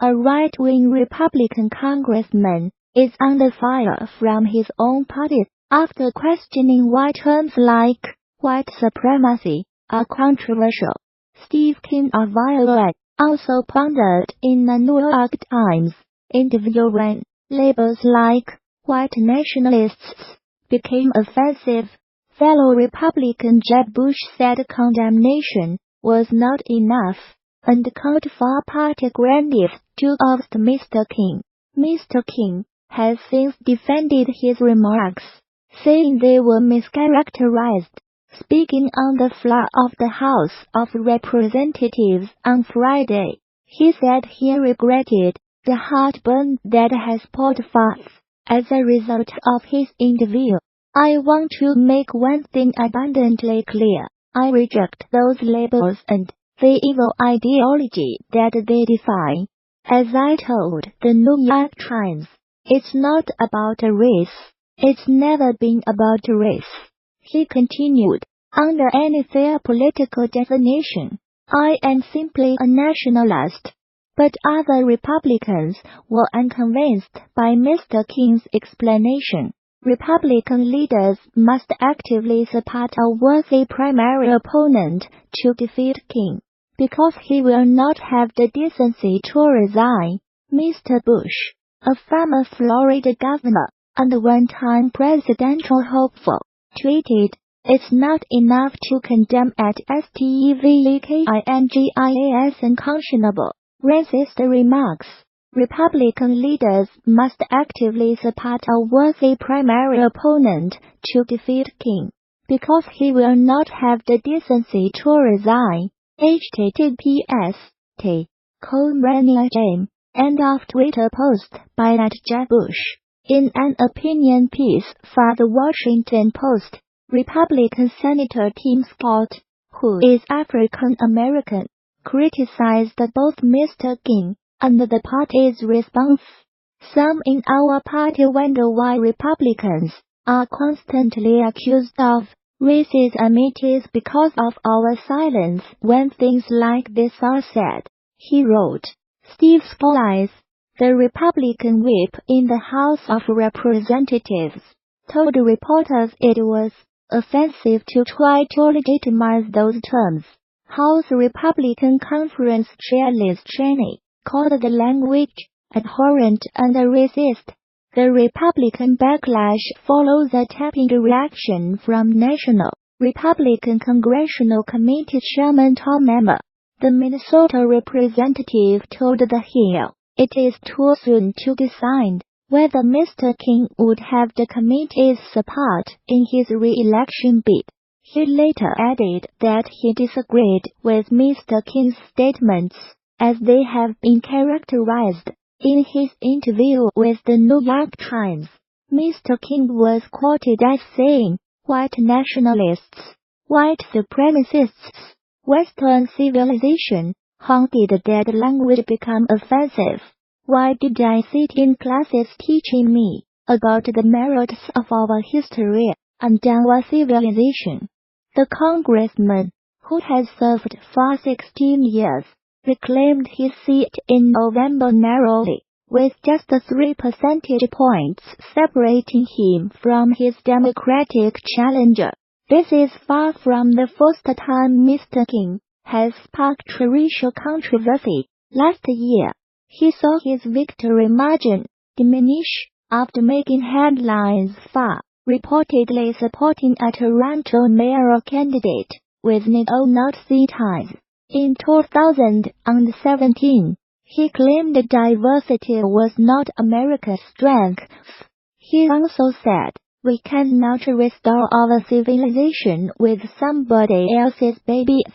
a right-wing Republican congressman, is under fire from his own party after questioning why terms like white supremacy are controversial. Steve King of Iowa also pondered in a New York Times interview when labels like white nationalists became offensive. Fellow Republican Jeb Bush said condemnation was not enough and called for party grandies to oust Mr. King. Mr. King has since defended his remarks, saying they were mischaracterized. Speaking on the floor of the House of Representatives on Friday, he said he regretted the heartburn that has poured forth as a result of his interview. I want to make one thing abundantly clear. I reject those labels and the evil ideology that they define. As I told the New York Times, it's not about a race. It's never been about a race. He continued, under any fair political definition, I am simply a nationalist. But other Republicans were unconvinced by Mr. King's explanation. Republican leaders must actively support a worthy primary opponent to defeat King, because he will not have the decency to resign. Mr. Bush, a former Florida governor and one-time presidential hopeful, tweeted, "It's not enough to condemn at STEVEKINGIAS unconscionable racist remarks. Republican leaders must actively support a worthy primary opponent to defeat King, because he will not have the decency to resign." https://t. James. End of Twitter post by @Jeb Bush. In an opinion piece for The Washington Post, Republican Senator Tim Scott, who is African American, criticized both Mr. King and the party's response. Some in our party wonder why Republicans are constantly accused of racism. It is because of our silence when things like this are said, he wrote. Steve Scalise, the Republican whip in the House of Representatives, told reporters it was offensive to try to legitimize those terms. House Republican Conference Chair Liz Cheney called the language abhorrent and racist. The Republican backlash follows a tepid reaction from National Republican Congressional Committee Chairman Tom Emmer. The Minnesota representative told The Hill, "It is too soon to decide whether Mr. King would have the committee's support in his re-election bid." He later added that he disagreed with Mr. King's statements, as they have been characterized. In his interview with the New York Times, Mr. King was quoted as saying, "White nationalists, white supremacists, Western civilization, how did that language become offensive? Why did I sit in classes teaching me about the merits of our history and our civilization?" The congressman, who has served for 16 years, reclaimed his seat in November narrowly, with just 3 percentage points separating him from his Democratic challenger. This is far from the first time Mr. King has sparked racial controversy. Last year, he saw his victory margin diminish after making headlines for reportedly supporting a Toronto mayoral candidate with neo-Nazi ties. In 2017, he claimed diversity was not America's strength. He also said, "We cannot restore our civilization with somebody else's babies."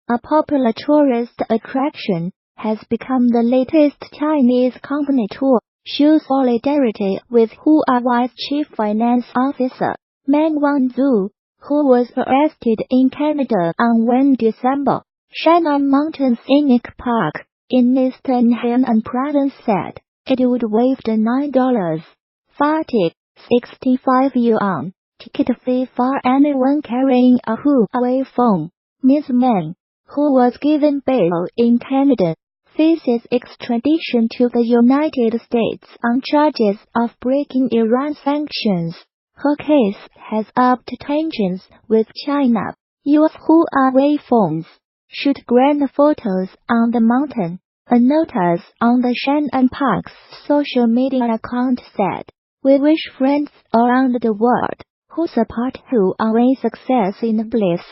A popular tourist attraction has become the latest Chinese company to show solidarity with Huawei's chief finance officer, Meng Wanzhou, who was arrested in Canada on December. Shannon Mountain Scenic Park in eastern Henan Province said it would waive the $9.40 65 yuan ticket fee for anyone carrying a Huawei phone. Ms. Meng, who was given bail in Canada faces extradition to the United States on charges of breaking Iran sanctions. Her case has upped tensions with China. U.S. Huawei phones shoot grand photos on the mountain. A notice on the Shannon Park's social media account said, "We wish friends around the world who support Huawei's success in bliss."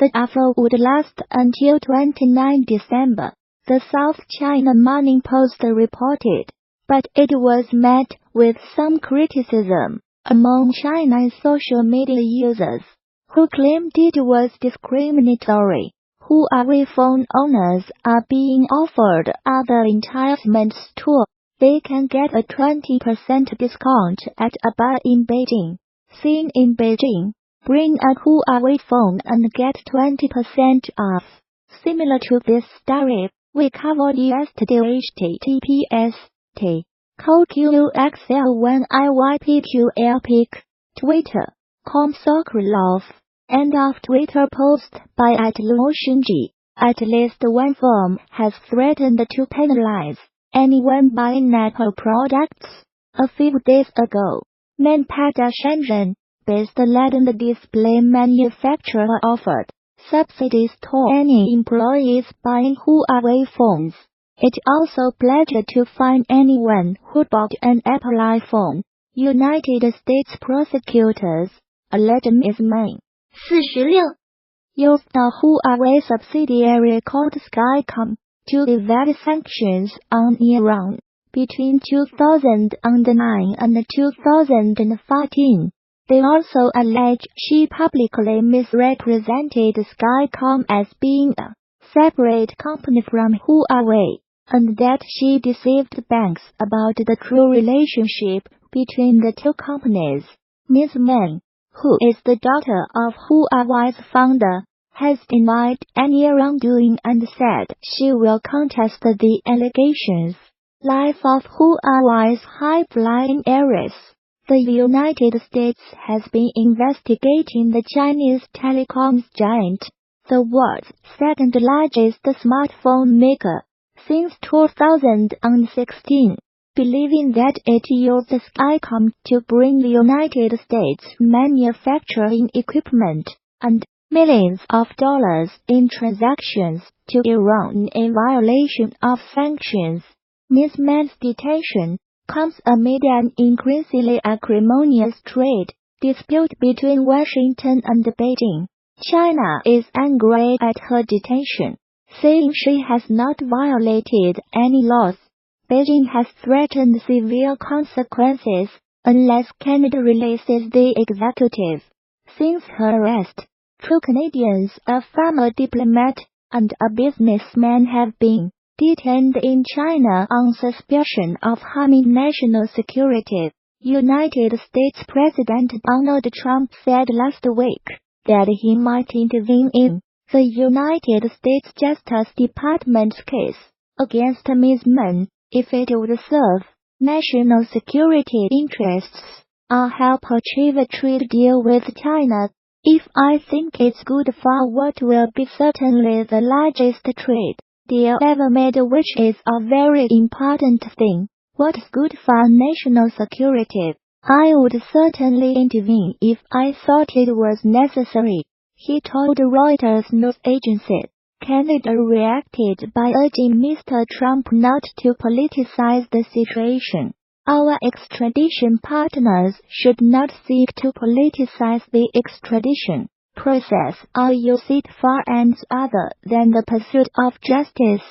The offer would last until 29 December, the South China Morning Post reported, but it was met with some criticism among China's social media users, who claimed it was discriminatory. Huawei phone owners are being offered other enticements too. They can get a 20% discount at a bar in Beijing. Seen in Beijing, bring a Huawei phone and get 20% off. Similar to this story, we covered yesterday https://COQXL1IYPQL pic. Twitter.com Sokolov. End of Twitter post by @LuoShunji. At least one firm has threatened to penalize anyone buying Apple products. A few days ago, Manpada Shenzhen-based Legend display manufacturer offered subsidies to any employees buying Huawei phones. It also pledged to fine anyone who bought an Apple iPhone. United States prosecutors alleged Ms. May 46 used a Huawei subsidiary called Skycom to evade sanctions on Iran between 2009 and 2014. They also allege she publicly misrepresented Skycom as being a separate company from Huawei, and that she deceived banks about the true relationship between the two companies. Ms. May, who is the daughter of Huawei's founder, has denied any wrongdoing and said she will contest the allegations. Life of Huawei's high-flying heiress. The United States has been investigating the Chinese telecoms giant, the world's second-largest smartphone maker, since 2016, believing that it used Skycom to bring the United States manufacturing equipment and millions of dollars in transactions to Iran in violation of sanctions. Ms. May's detention comes amid an increasingly acrimonious trade dispute between Washington and Beijing. China is angry at her detention, saying she has not violated any laws. Beijing has threatened severe consequences unless Canada releases the executive. Since her arrest, 2 Canadians, a former diplomat, and a businessman have been detained in China on suspicion of harming national security. United States President Donald Trump said last week that he might intervene in the United States Justice Department's case against Ms. May if it would serve national security interests or help achieve a trade deal with China. If I think it's good for what will be certainly the largest trade deal ever made, which is a very important thing, what's good for national security, I would certainly intervene if I thought it was necessary, he told Reuters news agency. Canada reacted by urging Mr. Trump not to politicize the situation. Our extradition partners should not seek to politicize the extradition process or use it for ends other than the pursuit of justice,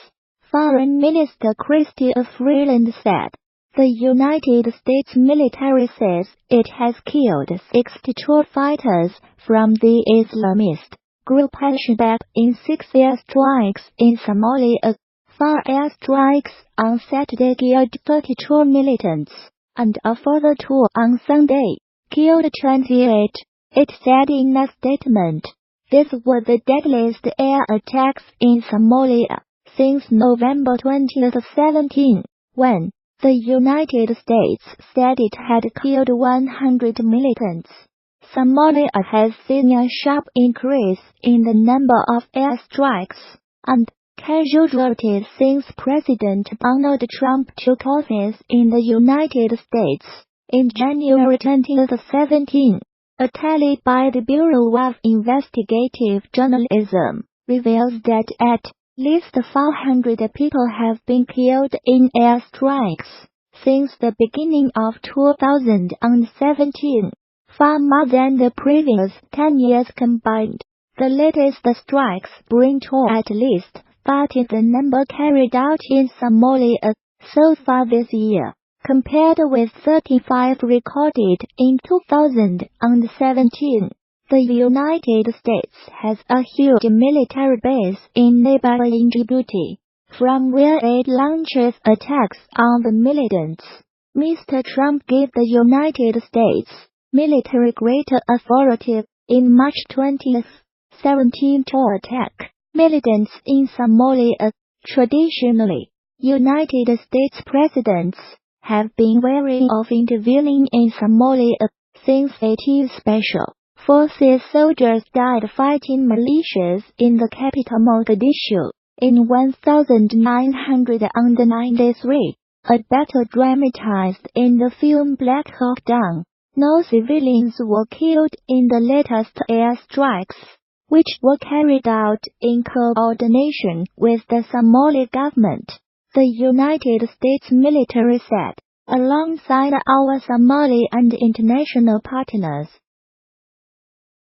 Foreign Minister Chrystia Freeland said. The United States military says it has killed 62 fighters from the Islamist group Al-Shabaab in 6 airstrikes in Somalia. 4 airstrikes on Saturday killed 32 militants, and a further 2 on Sunday killed 28, it said in a statement. These were the deadliest air attacks in Somalia since November 2017, when the United States said it had killed 100 militants. Somalia has seen a sharp increase in the number of airstrikes, and casualties since President Donald Trump took office in the United States in January 2017. A tally by the Bureau of Investigative Journalism reveals that at least 400 people have been killed in airstrikes since the beginning of 2017, far more than the previous 10 years combined. The latest strikes bring to at least 30 the number carried out in Somalia so far this year, compared with 35 recorded in 2017. The United States has a huge military base in neighboring Djibouti, from where it launches attacks on the militants. Mr. Trump gave the United States military greater authority in March 2017 to attack militants in Somalia. Traditionally, United States presidents have been wary of intervening in Somalia since 80 Special Forces soldiers died fighting militias in the capital Mogadishu in 1993, a battle dramatized in the film Black Hawk Down. No civilians were killed in the latest airstrikes, which were carried out in coordination with the Somali government, the United States military said. Alongside our Somali and international partners,